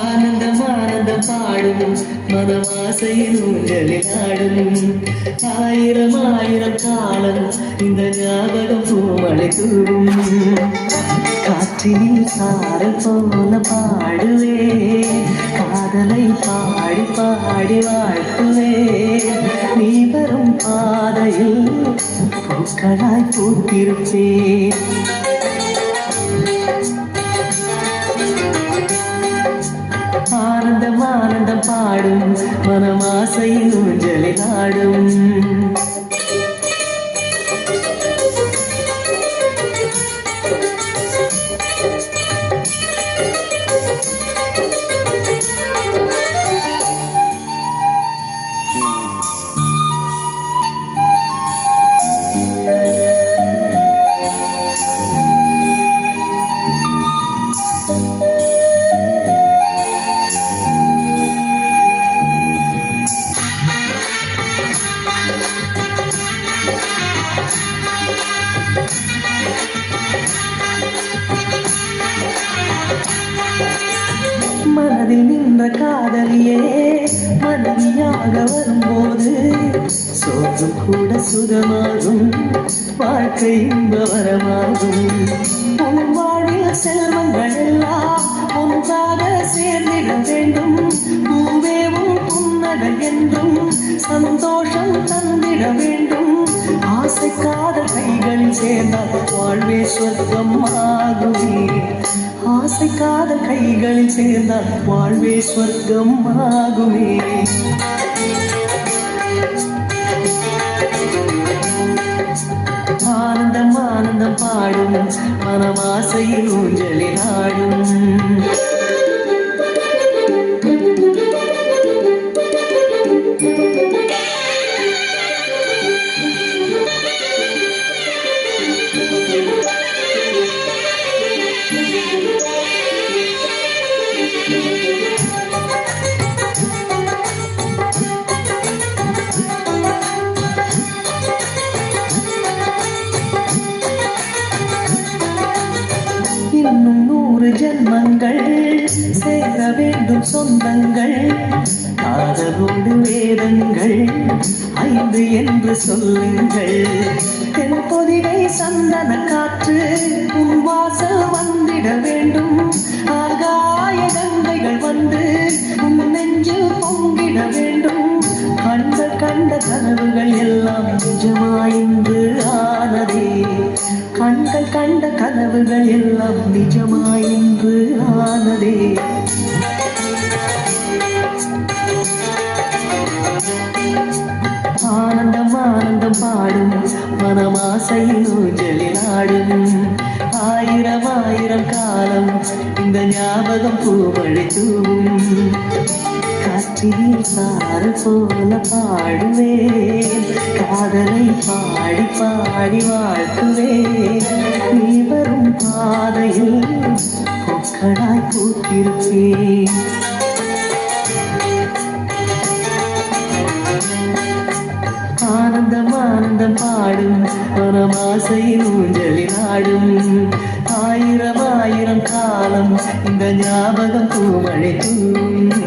ஆனந்தம் ஆனந்தம் பாடும் மனமாசையில் ஊஞ்சலில் ஆடும் ஆயிரம் ஆயிரம் காலம் இந்த ஞாபகம் பூமழை தூவும் காற்றினில் சாரல் போல பாடுவே காதலை பாடி பாடி வாழ்த்துவே நீ வரும் பாதையில் பூக்களாய் பூத்திருப்பேன் ஆனந்தம் ஆனந்தம் பாடும் மனமாசையில் ஊஞ்சலில் ஆடும் மனதில் நின்ற காதலியே மனைவியாக வரும்போது சோகம் கூட சுகமாகும் வாழ்க்கை இன்பவரமாகும் உன் வாழ்வில் செல்வங்கள் எல்லாம் ஒன்றாக சேர்ந்திட வேண்டும் பூவேவும் புன்னகை என்றும் சந்தோஷம் தந்திட வேண்டும் ஆசைக்காத கைகளில் சேர்ந்தால் வாழ்வே சொர்க்கம் ஆகுமே ஆசைக்காத கைகளில் சேர்ந்தால் வாழ்வே சொர்க்கம் ஆகுமே ஆனந்தம் ஆனந்தம் பாடும் மனமாசையில் ஊஞ்சலில் ஆடும் இன்னும் 100 ஜென்மங்கள் சேர வேண்டும் சொந்தங்கள் காதலோடு வேதங்கள் 5 என்று சொல்லுங்கள் தென் பொதிகை சந்தன காற்று உன் வாசல் வந்திட வேண்டும் ஆகாய கங்கைகள் வந்து உன் நெஞ்சில் பொங்கிட வேண்டும் கண்ட கனவுகள் எல்லாம் நிஜமாயின்று ஆனதே கண்கள் கண்ட கனவுகள் எல்லாம் நிஜமாயின்று ஆனதே ஆனந்தம் ஆனந்தம் பாடும் மனமாசையில் ஊஞ்சலில் ஆடும் ஆயிரம் ஆயிரம் காலம் இந்த ஞாபகம் பூமழை தூவும் காற்றில் சாறு போல பாடுவே காதலை பாடி பாடி வாழ்த்துவே நீ வரும் பாதையில் பூக்களாய் பூத்திருப்பேன் ஆனந்தம் ஆனந்தம் பாடும் மனமாசையில் ஊஞ்சலில் ஆடும் ஆயிரம் ஆயிரம் காலம் இந்த ஞாபகம் பூமழை தூவும்